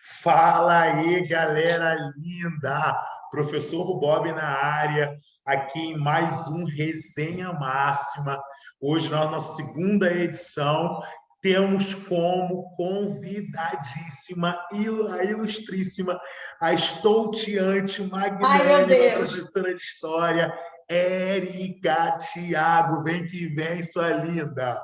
Fala aí, galera linda! Professor Bob na área, aqui em mais um Resenha Máxima. Hoje, na nossa segunda edição, temos como convidadíssima, a ilustríssima, a estouteante, Ai, meu magnânima Deus! professora de História, Érica Thiago. Vem que vem, sua linda!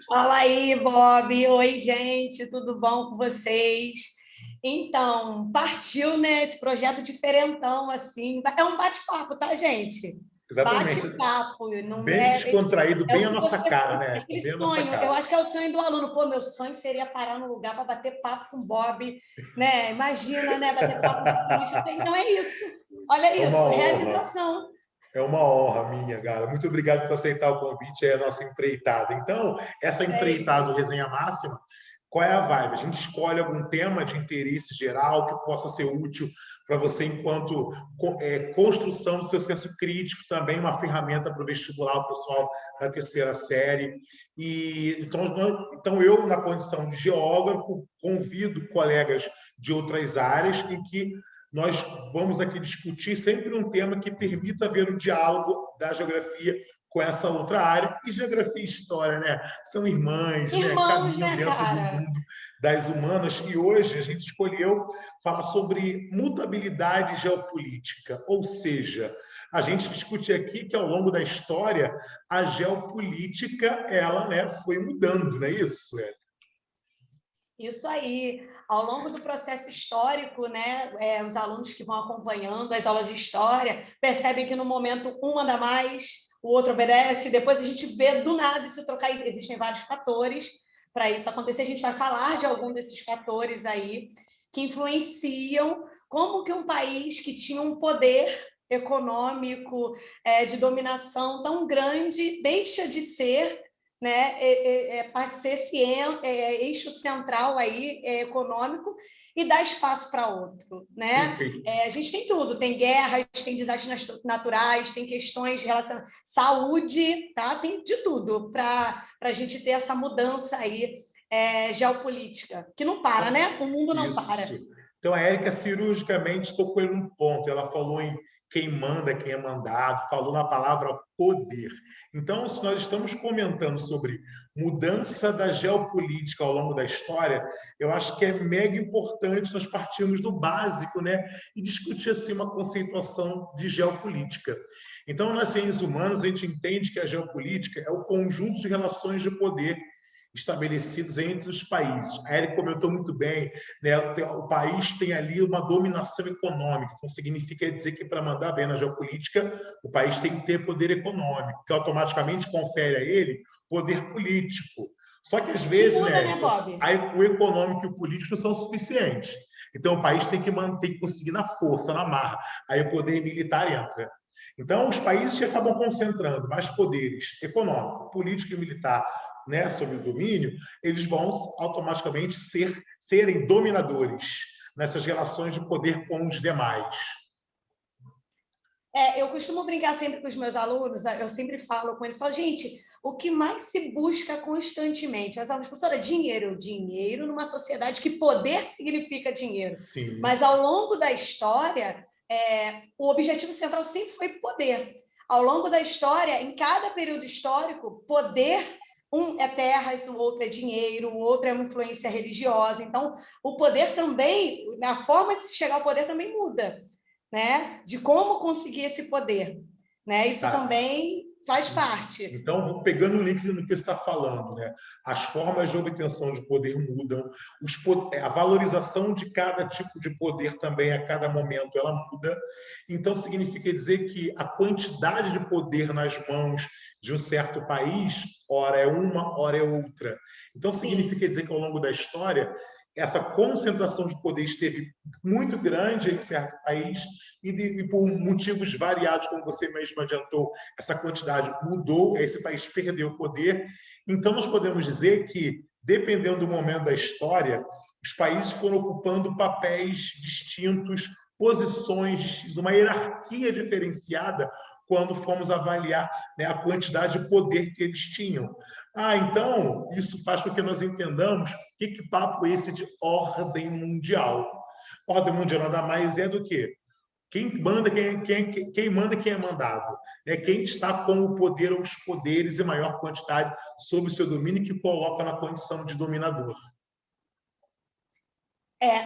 Fala aí, Bob. Oi, gente, tudo bom com vocês? Então, partiu, né, esse projeto diferentão, assim. É um bate-papo, tá, gente? Exatamente. Bate-papo, não Bem é, descontraído, é bem o a que nossa você... cara, É né? aquele Bem a nossa sonho, eu cara. acho que é o sonho do aluno. Pô, meu sonho seria parar num lugar para bater papo com o Bob, né? Imagina, né, bater papo com político. Então, é isso. Olha É uma isso, honra. realização. É uma honra minha, cara. Muito obrigado por aceitar o convite, é a nossa empreitada. Então, essa empreitada do Sempre. Resenha Máxima, qual é a vibe? A gente escolhe algum tema de interesse geral que possa ser útil para você enquanto construção do seu senso crítico, também uma ferramenta para o vestibular, o pessoal da terceira série. E então eu, na condição de geógrafo, convido colegas de outras áreas em que nós vamos aqui discutir sempre um tema que permita ver o diálogo da geografia com essa outra área. E geografia e história, né? São irmãs, né? Irmãos, Caminham né, dentro do cara? mundo das humanas. E hoje a gente escolheu falar sobre mutabilidade geopolítica, ou seja, a gente discute aqui que ao longo da história a geopolítica ela, né, foi mudando, não é isso? Isso aí. Ao longo do processo histórico, né, os alunos que vão acompanhando as aulas de história percebem que no momento um manda mais, o outro obedece, depois a gente vê do nada isso trocar. Existem vários fatores para isso acontecer. A gente vai falar de algum desses fatores aí que influenciam como que um país que tinha um poder econômico de dominação tão grande deixa de ser, né, para ser esse eixo central aí, econômico, e dar espaço para outro, né? A gente tem tudo, tem guerras, tem desastres naturais, tem questões relacionadas à saúde, tá? Tem de tudo para a gente ter essa mudança aí geopolítica, que não para, né? O mundo não para. Isso. Então, a Érica cirurgicamente tocou em um ponto. Ela falou em quem manda, quem é mandado, falou na palavra poder. Então, se nós estamos comentando sobre mudança da geopolítica ao longo da história, eu acho que é mega importante nós partirmos do básico, né, e discutir assim uma conceituação de geopolítica. Então, nas ciências humanas, a gente entende que a geopolítica é o conjunto de relações de poder estabelecidos entre os países. A Érica comentou muito bem, né? O país tem ali uma dominação econômica, então significa dizer que para mandar bem na geopolítica, o país tem que ter poder econômico, que automaticamente confere a ele poder político. Só que às E vezes, muda, né, né, Bob? o econômico e o político não são suficientes. Então o país tem que manter, tem que conseguir na força, na marra. Aí o poder militar entra. Então, os países que acabam concentrando mais poderes econômico, político e militar, né, sob o domínio, eles vão automaticamente serem dominadores nessas relações de poder com os demais. Eu costumo brincar sempre com os meus alunos, eu sempre falo com eles, falo, gente, o que mais se busca constantemente? As alunos, professora, dinheiro. Dinheiro numa sociedade que poder significa dinheiro. Sim. Mas ao longo da história, o objetivo central sempre foi poder. Ao longo da história, em cada período histórico, poder, um é terras, o outro é dinheiro, o outro é uma influência religiosa. Então, o poder também, a forma de se chegar ao poder também muda, né? De como conseguir esse poder, né? Isso também faz parte. Então, vou pegando o link no que você está falando, né? As formas de obtenção de poder mudam, a valorização de cada tipo de poder também a cada momento ela muda. Então, significa dizer que a quantidade de poder nas mãos de um certo país, ora é uma, ora é outra. Então, significa dizer que ao longo da história essa concentração de poder esteve muito grande em certo país e por motivos variados, como você mesmo adiantou, essa quantidade mudou, esse país perdeu o poder. Então, nós podemos dizer que, dependendo do momento da história, os países foram ocupando papéis distintos, posições distintas, uma hierarquia diferenciada quando fomos avaliar, né, a quantidade de poder que eles tinham. Então, isso faz com que nós entendamos que papo é esse de ordem mundial? Ordem mundial nada mais é do que quem manda, quem manda, quem é mandado. É quem está com o poder ou os poderes em maior quantidade sob o seu domínio, que coloca na condição de dominador.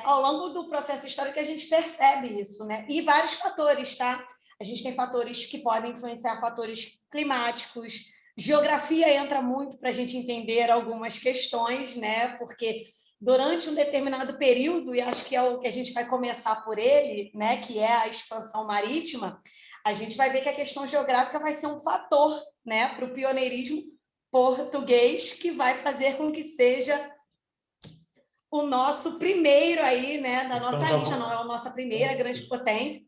Ao longo do processo histórico a gente percebe isso, né? E vários fatores, tá? A gente tem fatores que podem influenciar fatores climáticos, geografia entra muito para a gente entender algumas questões, né? Porque durante um determinado período, e acho que é o que a gente vai começar por ele, né? Que é a expansão marítima, a gente vai ver que a questão geográfica vai ser um fator, né? Para o pioneirismo português, que vai fazer com que seja o nosso primeiro aí, né, da nossa lista, não é a nossa primeira grande potência,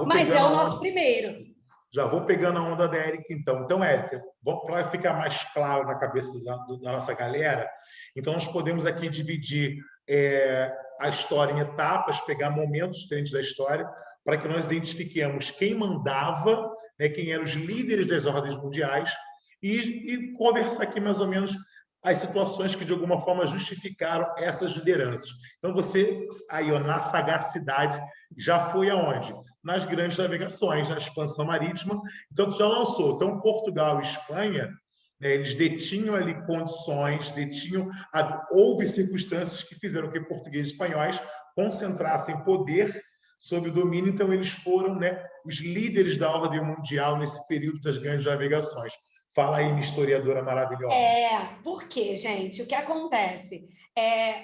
mas é o nosso primeiro. Já vou pegando a onda da Érica, então. Então, Érica, para ficar mais claro na cabeça da nossa galera, então nós podemos aqui dividir a história em etapas, pegar momentos diferentes da história, para que nós identifiquemos quem mandava, né, quem eram os líderes das ordens mundiais, e conversar aqui mais ou menos as situações que, de alguma forma, justificaram essas lideranças. Então, você, aí, na sagacidade, já foi aonde? Nas grandes navegações, na expansão marítima. Então, tu já lançou. Então, Portugal e Espanha, né, eles detinham ali condições, houve circunstâncias que fizeram que portugueses e espanhóis concentrassem poder sob o domínio. Então, eles foram, né, os líderes da ordem mundial nesse período das grandes navegações. Fala aí, minha historiadora maravilhosa. Por quê, gente? O que acontece?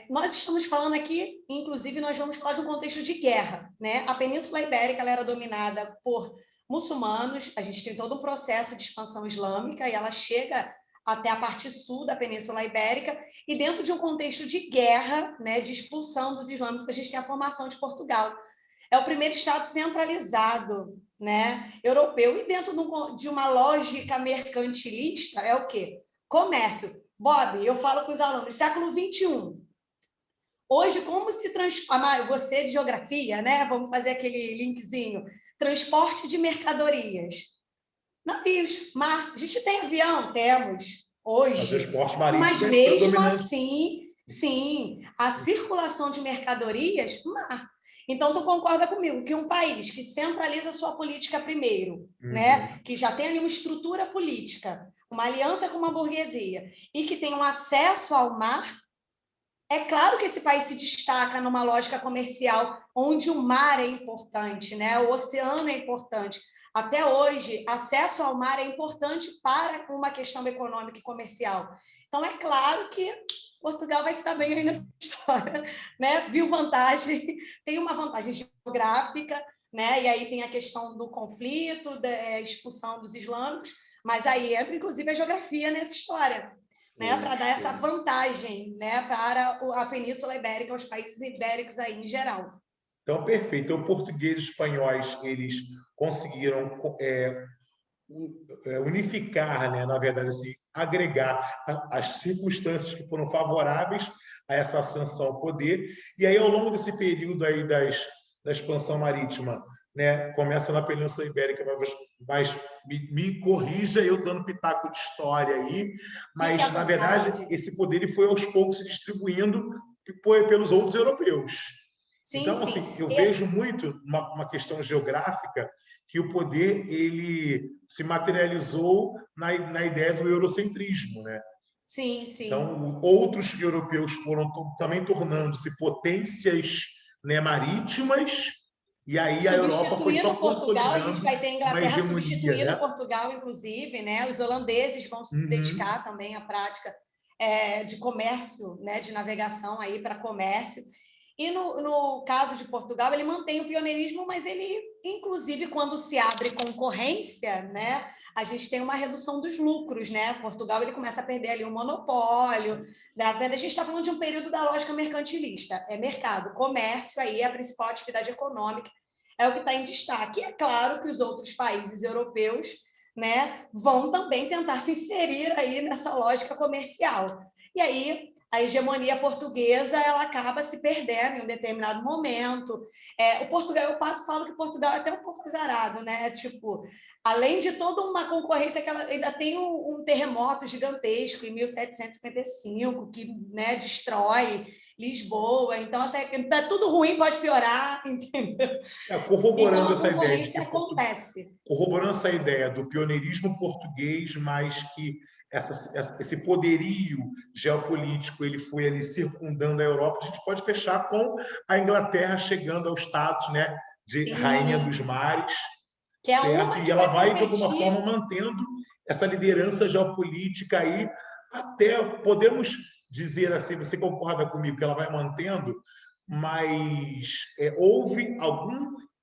Nós estamos falando aqui, inclusive, nós vamos falar de um contexto de guerra, né? A Península Ibérica ela era dominada por muçulmanos, a gente tem todo um processo de expansão islâmica e ela chega até a parte sul da Península Ibérica, e dentro de um contexto de guerra, né, de expulsão dos islâmicos, a gente tem a formação de Portugal. É o primeiro Estado centralizado, né, europeu. E dentro de uma lógica mercantilista, é o quê? Comércio. Bob, eu falo com os alunos, século XXI. Hoje, como se transforma... Você de geografia, né? Vamos fazer aquele linkzinho. Transporte de mercadorias. Navios, mar. A gente tem avião? Temos. Hoje. Mas mesmo assim, sim, a circulação de mercadorias, mar. Então, tu concorda comigo que um país que centraliza sua política primeiro, né, que já tem ali uma estrutura política, uma aliança com uma burguesia e que tem um acesso ao mar, é claro que esse país se destaca numa lógica comercial onde o mar é importante, né, o oceano é importante. Até hoje, acesso ao mar é importante para uma questão econômica e comercial. Então, é claro que Portugal vai se dar bem aí nessa história, né? Viu vantagem, tem uma vantagem geográfica, né? E aí tem a questão do conflito, da expulsão dos islâmicos, mas aí entra, inclusive, a geografia nessa história, né? Para dar essa vantagem, né? Para a Península Ibérica, os países ibéricos aí em geral. Então, perfeito. Então, portugueses e espanhóis, eles conseguiram unificar, né, na verdade, assim, agregar as circunstâncias que foram favoráveis a essa ascensão ao poder. E aí, ao longo desse período aí da expansão marítima, né, começa na Península Ibérica, mas me corrija eu dando pitaco de história aí, mas, na verdade, esse poder ele foi aos poucos se distribuindo pelos outros europeus. Sim, então, assim, eu vejo muito uma questão geográfica que o poder ele se materializou na ideia do eurocentrismo, né? Sim, sim. Então, outros europeus foram também tornando-se potências, né, marítimas, e aí a Europa foi só Portugal, a gente vai ter a Inglaterra substituindo, né? Portugal, inclusive, né? Os holandeses vão se dedicar também à prática de comércio, né? De navegação aí para comércio. E no caso de Portugal, ele mantém o pioneirismo, mas ele, inclusive, quando se abre concorrência, né, a gente tem uma redução dos lucros, né? Portugal ele começa a perder ali o monopólio da venda. A gente está falando de um período da lógica mercantilista, é mercado, comércio aí é a principal atividade econômica, é o que está em destaque. E é claro que os outros países europeus, né, vão também tentar se inserir aí nessa lógica comercial. E aí a hegemonia portuguesa ela acaba se perdendo em um determinado momento. O Portugal, eu falo que Portugal é até um pouco azarado, né? Tipo, além de toda uma concorrência que ela ainda tem um terremoto gigantesco em 1755 que, né, destrói Lisboa. Então, assim, tá tudo ruim, pode piorar, entendeu? Corroborando Então, a essa ideia de concorrência acontece. corroborando essa ideia do pioneirismo português, mas que esse poderio geopolítico ele foi ali circundando a Europa, a gente pode fechar com a Inglaterra chegando ao status, né, de rainha dos mares, que é certo? uma E que ela vai, de competir... alguma forma, mantendo essa liderança geopolítica aí, até podemos dizer assim, você concorda comigo que ela vai mantendo, mas houve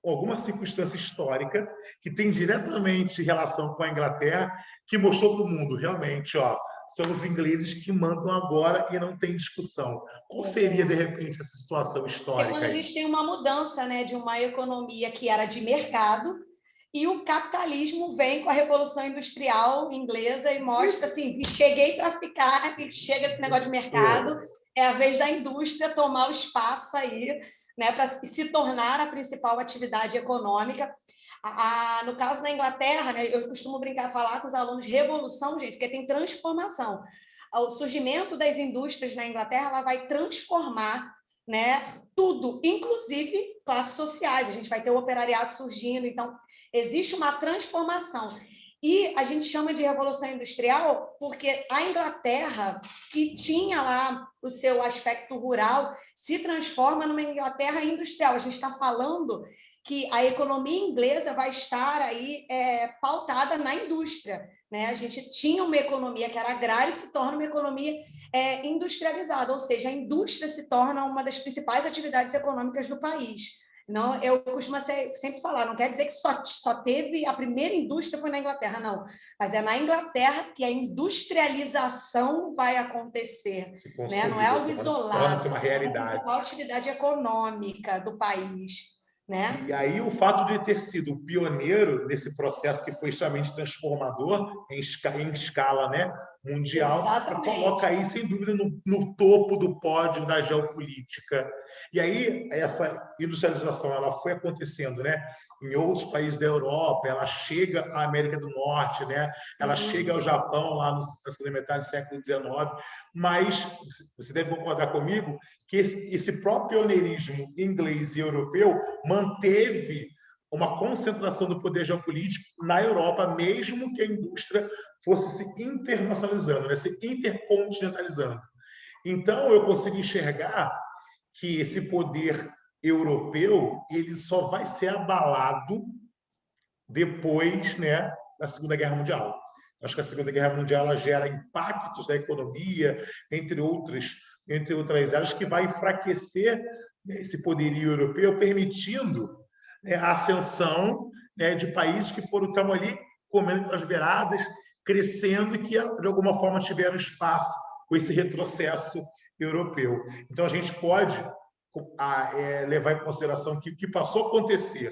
alguma circunstância histórica que tem diretamente relação com a Inglaterra, que mostrou para o mundo, realmente, ó, são os ingleses que mandam agora e não tem discussão. Qual seria, de repente, essa situação histórica? Porque quando a gente tem uma mudança, né, de uma economia que era de mercado, e o capitalismo vem com a Revolução Industrial inglesa e mostra assim, cheguei para ficar, e chega esse negócio de mercado, é a vez da indústria tomar o espaço aí, né, para se tornar a principal atividade econômica. No caso da Inglaterra, né, eu costumo falar com os alunos, revolução, gente, porque tem transformação. O surgimento das indústrias na Inglaterra, ela vai transformar, né, tudo, inclusive classes sociais. A gente vai ter o operariado surgindo, então existe uma transformação. E a gente chama de Revolução Industrial porque a Inglaterra, que tinha lá o seu aspecto rural, se transforma numa Inglaterra industrial. A gente está falando que a economia inglesa vai estar aí pautada na indústria, né? A gente tinha uma economia que era agrária e se torna uma economia industrializada, ou seja, a indústria se torna uma das principais atividades econômicas do país. Não, eu costumo sempre falar, não quer dizer que só teve a primeira indústria foi na Inglaterra, não. Mas é na Inglaterra que a industrialização vai acontecer, né? Não é algo isolado, torna-se uma realidade. É a principal atividade econômica do país. Né? E aí o fato de ter sido o pioneiro nesse processo que foi extremamente transformador em escala, né, mundial, coloca aí, sem dúvida, no topo do pódio da geopolítica. E aí essa industrialização ela foi acontecendo, né, em outros países da Europa, ela chega à América do Norte, né, ela chega ao Japão lá na segunda metade do século XIX, mas você deve concordar comigo que esse próprio pioneirismo inglês e europeu manteve uma concentração do poder geopolítico na Europa, mesmo que a indústria fosse se internacionalizando, né? Se intercontinentalizando. Então, eu consigo enxergar que esse poder europeu ele só vai ser abalado depois, né, da Segunda Guerra Mundial. Acho que a Segunda Guerra Mundial ela gera impactos na economia, entre outras áreas, que vai enfraquecer, né, esse poderio europeu, permitindo, né, a ascensão, né, de países que estavam ali comendo pelas beiradas, crescendo e que, de alguma forma, tiveram espaço com esse retrocesso europeu. Então, a gente pode levar em consideração que o que passou a acontecer,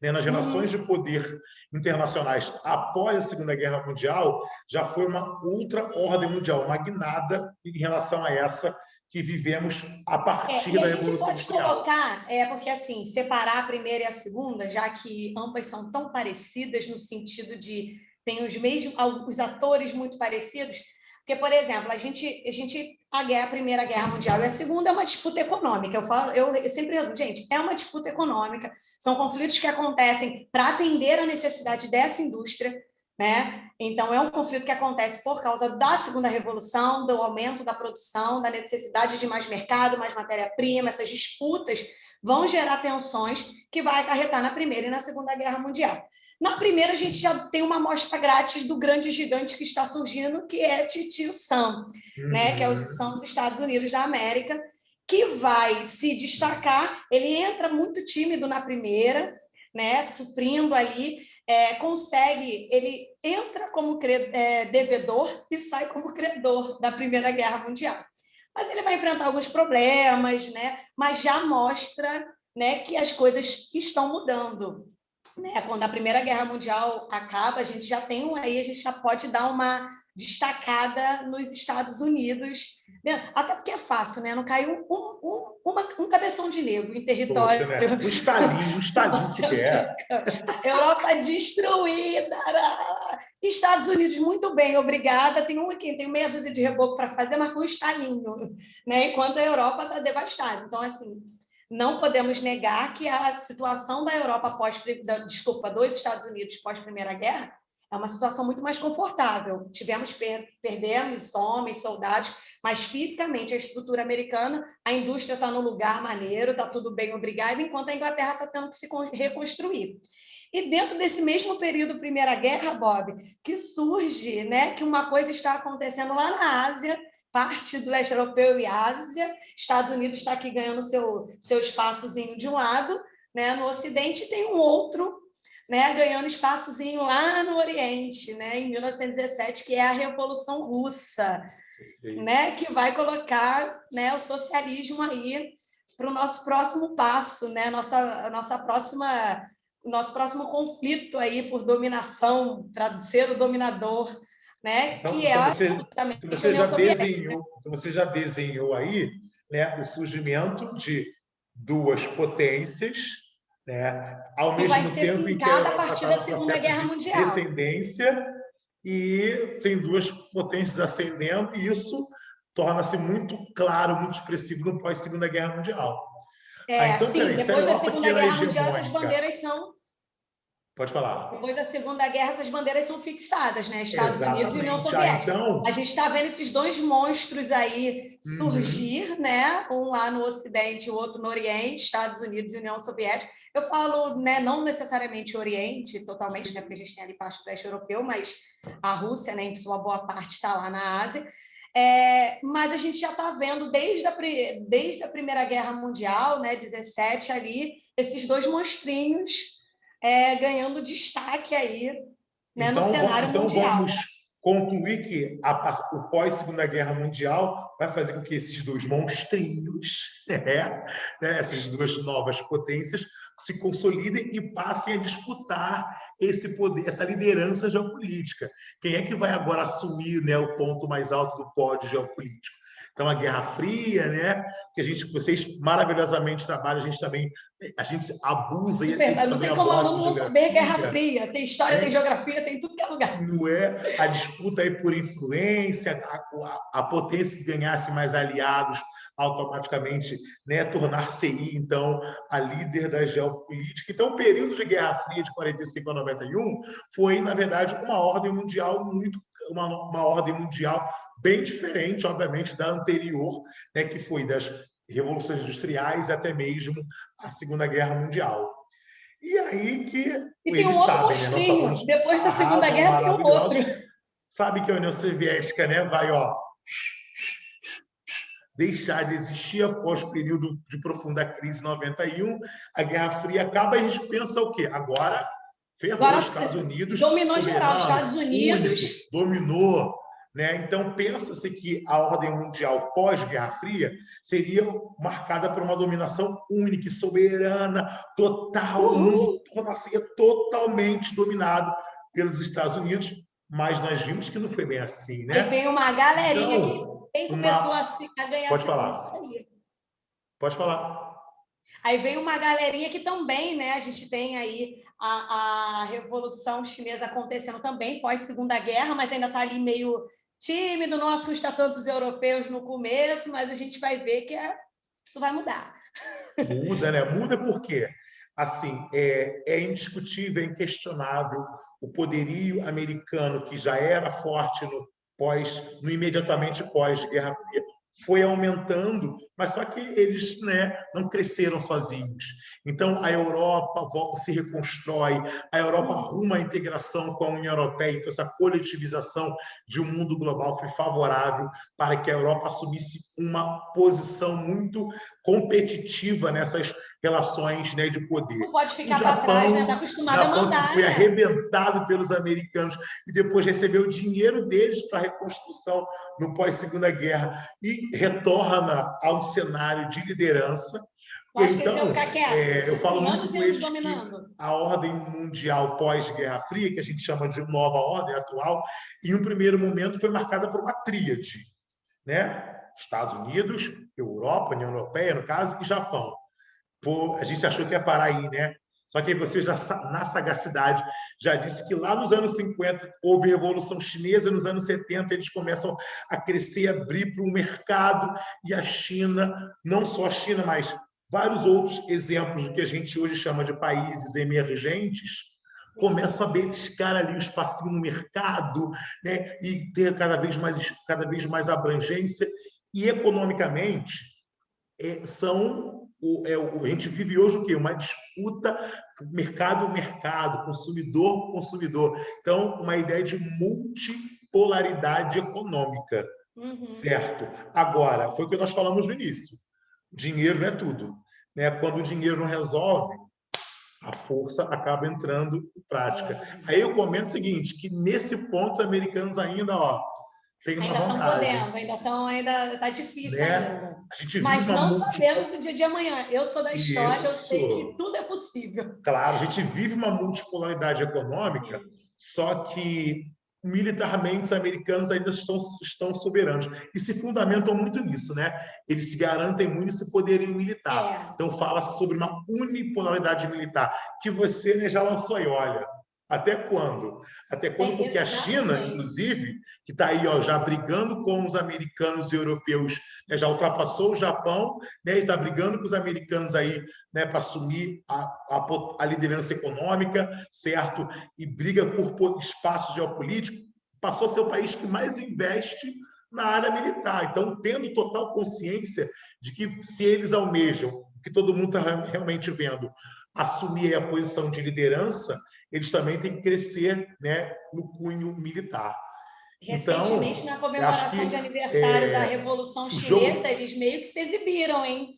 né, nas relações de poder internacionais após a Segunda Guerra Mundial já foi uma outra ordem mundial, uma guinada em relação a essa que vivemos a partir da Revolução Industrial. Colocar, porque assim, separar a primeira e a segunda, já que ambas são tão parecidas no sentido de tem os atores muito parecidos, porque, por exemplo, a Primeira Guerra Mundial e a Segunda é uma disputa econômica. Eu sempre resumo, gente, é uma disputa econômica, são conflitos que acontecem para atender a necessidade dessa indústria, né? Então, é um conflito que acontece por causa da Segunda Revolução, do aumento da produção, da necessidade de mais mercado, mais matéria-prima. Essas disputas vão gerar tensões que vai acarretar na Primeira e na Segunda Guerra Mundial. Na Primeira, a gente já tem uma amostra grátis do grande gigante que está surgindo, que é Titio Sam, né? Que são os Estados Unidos da América, que vai se destacar. Ele entra muito tímido na Primeira, né? Suprindo ali, ele entra como devedor e sai como credor da Primeira Guerra Mundial. Mas ele vai enfrentar alguns problemas, né? Mas já mostra, né, que as coisas estão mudando. Né? Quando a Primeira Guerra Mundial acaba, a gente já tem a gente já pode dar uma destacada nos Estados Unidos, até porque é fácil, né? Não caiu um cabeção de negro em território. Poxa, né? Um estalinho sequer. Europa destruída. Estados Unidos, muito bem, obrigada. Tem aqui, tem meia dúzia de reboco para fazer, mas com um estalinho, né? Enquanto a Europa está devastada. Então, assim, não podemos negar que a situação da Europa dos Estados Unidos pós-Primeira Guerra é uma situação muito mais confortável. Perdemos homens, soldados, mas fisicamente a estrutura americana, a indústria está no lugar maneiro, está tudo bem, obrigada, enquanto a Inglaterra está tendo que se reconstruir. E dentro desse mesmo período Primeira Guerra, Bob, que surge, né, que uma coisa está acontecendo lá na Ásia, parte do leste europeu e Ásia, Estados Unidos está aqui ganhando seu espaçozinho de um lado, né, no Ocidente tem um outro, né, ganhando espaçozinho lá no Oriente, né, em 1917, que é a Revolução Russa, né, que vai colocar, né, o socialismo aí para o nosso próximo passo, né, nosso próximo conflito aí por dominação, para ser o dominador, né, então, que é você já desenhou aí, né, o surgimento de duas potências, né, ao mesmo tempo em que a Europa está no processo de descendência e tem duas potências ascendendo, e isso torna-se muito claro, muito expressivo no pós-Segunda Guerra Mundial. Então, sim, depois da Segunda Guerra Mundial, essas bandeiras são... Pode falar. Depois da Segunda Guerra, essas bandeiras são fixadas, né? Estados Unidos e União Soviética. Então... A gente está vendo esses dois monstros aí surgir, né? Um lá no Ocidente, o outro no Oriente, Estados Unidos e União Soviética. Eu falo, né, não necessariamente Oriente, totalmente, né, porque a gente tem ali parte do leste europeu, mas a Rússia, né, em sua boa parte, está lá na Ásia. Mas a gente já está vendo desde a Primeira Guerra Mundial, né, 17 ali, esses dois monstrinhos ganhando destaque aí, né, no cenário mundial. Então vamos concluir que o pós-Segunda Guerra Mundial vai fazer com que esses dois monstrinhos, essas duas novas potências, se consolidem e passem a disputar esse poder, essa liderança geopolítica. Quem é que vai agora assumir, né, o ponto mais alto do pódio geopolítico? Então, a Guerra Fria, né? Que vocês maravilhosamente trabalham, a gente abusa e não tem como aluno não saber Guerra Fria, tem história, tem geografia, tem tudo que é lugar. Não é? A disputa aí por influência, a potência que ganhasse mais aliados automaticamente, né, tornar-se-ia, então, a líder da geopolítica. Então, o período de Guerra Fria de 45 a 91 foi, na verdade, uma ordem mundial uma ordem mundial bem diferente, obviamente, da anterior, né, que foi das revoluções industriais e até mesmo a Segunda Guerra Mundial. E aí que tem um outro monstrinho, né? Depois da Segunda Guerra tem um outro. Sabe que a União Soviética, né, vai deixar de existir após o período de profunda crise em 91, a Guerra Fria acaba e a gente pensa o quê? Agora ferrou os Estados Unidos. Dominou geral, os Estados Unidos. Dominou, né? Então, pensa-se que a ordem mundial pós-Guerra Fria seria marcada por uma dominação única e soberana, total, o mundo tornaria totalmente dominado pelos Estados Unidos, mas nós vimos que não foi bem assim, né? Aí vem uma galerinha que começou a ganhar... Pode falar. Pode falar. Aí vem uma galerinha que também, né? A gente tem aí a Revolução Chinesa acontecendo também pós-Segunda Guerra, mas ainda está ali meio tímido, não assusta tanto os europeus no começo, mas a gente vai ver que isso vai mudar. Muda, né? Muda por quê? Assim, é indiscutível, é inquestionável o poderio americano, que já era forte no imediatamente pós-Guerra Fria, foi aumentando, mas só que eles, né, não cresceram sozinhos. Então, a Europa se reconstrói, a Europa arruma a integração com a União Europeia, então essa coletivização de um mundo global foi favorável para que a Europa assumisse uma posição muito competitiva nessas relações, né, de poder. Não pode ficar para trás, né? Está acostumado a mandar. Foi arrebentado pelos americanos e depois recebeu o dinheiro deles para a reconstrução no pós-Segunda Guerra e retorna a um cenário de liderança, Eu acho que eles Então, iam ficar quietos. eu falo Assim, muito anos com e anos eles que dominando. a ordem mundial pós-Guerra Fria, que a gente chama de nova ordem atual, em um primeiro momento foi marcada por uma tríade, né? Estados Unidos, Europa, União Europeia, no caso, e Japão. Pô, a gente achou que ia parar aí, né? Só que aí você já, na sagacidade, já disse que lá nos anos 50 houve Revolução Chinesa, nos anos 70 eles começam a crescer, abrir para o mercado, e a China, não só a China, mas vários outros exemplos do que a gente hoje chama de países emergentes, Sim. começam a beliscar ali o espacinho no mercado, né? E ter cada vez mais abrangência. E economicamente, a gente vive hoje o quê? Uma disputa mercado-mercado, consumidor-consumidor. Então, uma ideia de multipolaridade econômica, Uhum. certo? Agora, foi o que nós falamos no início. Dinheiro não é tudo, né? Quando o dinheiro não resolve, a força acaba entrando em prática. É Aí eu verdade. comento o seguinte, que nesse ponto os americanos ainda, ó, têm uma Ainda estão vantagem, podendo, ainda está difícil né? ainda. A gente vive Mas uma não sabemos multipolaridade. o dia de amanhã. Eu sou da história, eu sei que Isso. tudo é possível. Claro, a gente vive uma multipolaridade econômica, Sim. só que militarmente os americanos ainda estão soberanos e se fundamentam muito nisso, né? Eles se garantem muito esse poderio militar. É, Então fala-se sobre uma unipolaridade militar que você, né, já lançou aí, olha. Até quando? Até quando? Porque a China, exatamente. inclusive, que está aí, ó, já brigando com os americanos e europeus, né, já ultrapassou o Japão, né, está brigando com os americanos aí, né, para assumir a liderança econômica, certo? E briga por espaço geopolítico, passou a ser o país que mais investe na área militar. Então, tendo total consciência de que se eles almejam, que todo mundo está realmente vendo, assumir a posição de liderança, eles também têm que crescer, né, no cunho militar. Recentemente, Então, na eu acho comemoração que de aniversário da é, Revolução o Chinesa, jogo, eles meio que se exibiram, hein?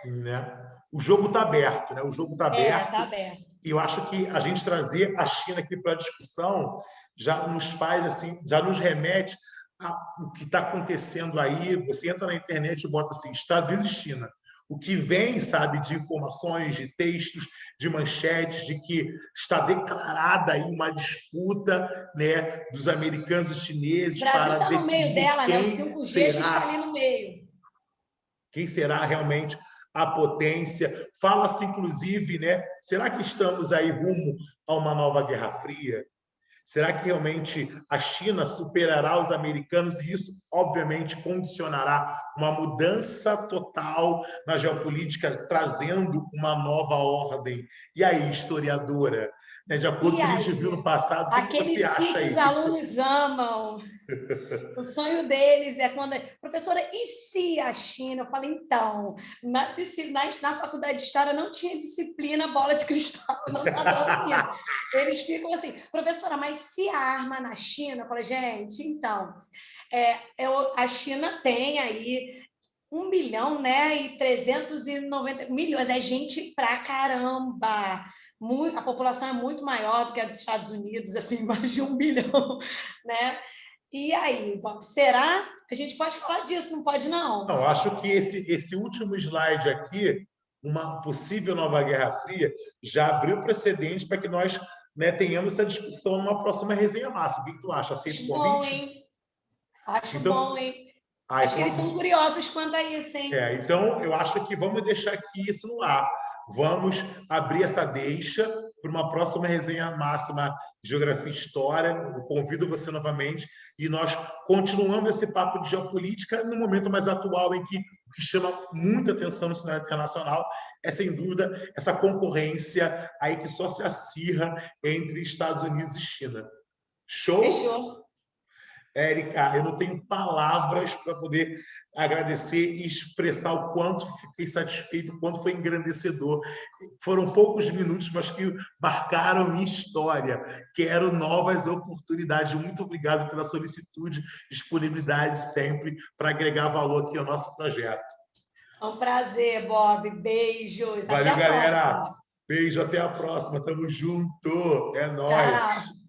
sim, né? O jogo está aberto, né? O jogo está É, aberto tá aberto. e eu acho que a gente trazer a China aqui para a discussão já nos faz assim, já nos remete ao que está acontecendo aí. Você entra na internet e bota assim, Estados Unidos e China. O que vem, sabe, de informações, de textos, de manchetes, de que está declarada aí uma disputa, né, dos americanos e O chineses Brasil para está no meio definir dela, né? Os 5G, a gente está ali no meio. quem será realmente a potência. Fala-se, inclusive, né? Será que estamos aí rumo a uma nova Guerra Fria? Será que realmente a China superará os americanos e isso, obviamente, condicionará uma mudança total na geopolítica, trazendo uma nova ordem? E aí, historiadora, né, de acordo E com o que a gente viu no aí? passado, o que Aquele você si acha que aí? os alunos amam. O sonho deles é quando... Professora, e se a China? Eu falei, então, na faculdade de História não tinha disciplina bola de cristal, não está dando isso. Eles ficam assim, professora, mas se a arma na China? Eu falei, gente, então, a China tem aí 1 bilhão, né, e 390 milhões, é gente pra caramba. A população é muito maior do que a dos Estados Unidos, assim, mais de 1 bilhão, né? E aí, Bob, será? A gente pode falar disso, não pode, não? Não, acho que esse último slide aqui, uma possível nova Guerra Fria, já abriu precedente para que nós, né, tenhamos essa discussão numa próxima resenha massa. O que tu acha? Aceita o Acho bom, convite? hein? Acho bom, Então, hein? Acho que eles são então, curiosos quanto a isso, hein? então, eu acho que vamos deixar aqui isso no ar. Vamos abrir essa deixa para uma próxima resenha máxima de Geografia e História. Eu convido você novamente e nós continuamos esse papo de geopolítica no momento mais atual em que o que chama muita atenção no cenário internacional é, sem dúvida, essa concorrência aí que só se acirra entre Estados Unidos e China. Show? Fechou. Érica, eu não tenho palavras para poder agradecer e expressar o quanto fiquei satisfeito, o quanto foi engrandecedor. Foram poucos minutos, mas que marcaram minha história. Quero novas oportunidades. Muito obrigado pela solicitude, disponibilidade sempre para agregar valor aqui ao nosso projeto. É um prazer, Bob. Beijos. Até Valeu, a galera. próxima. Beijo, até a próxima. Tamo junto. É nóis. Tchau.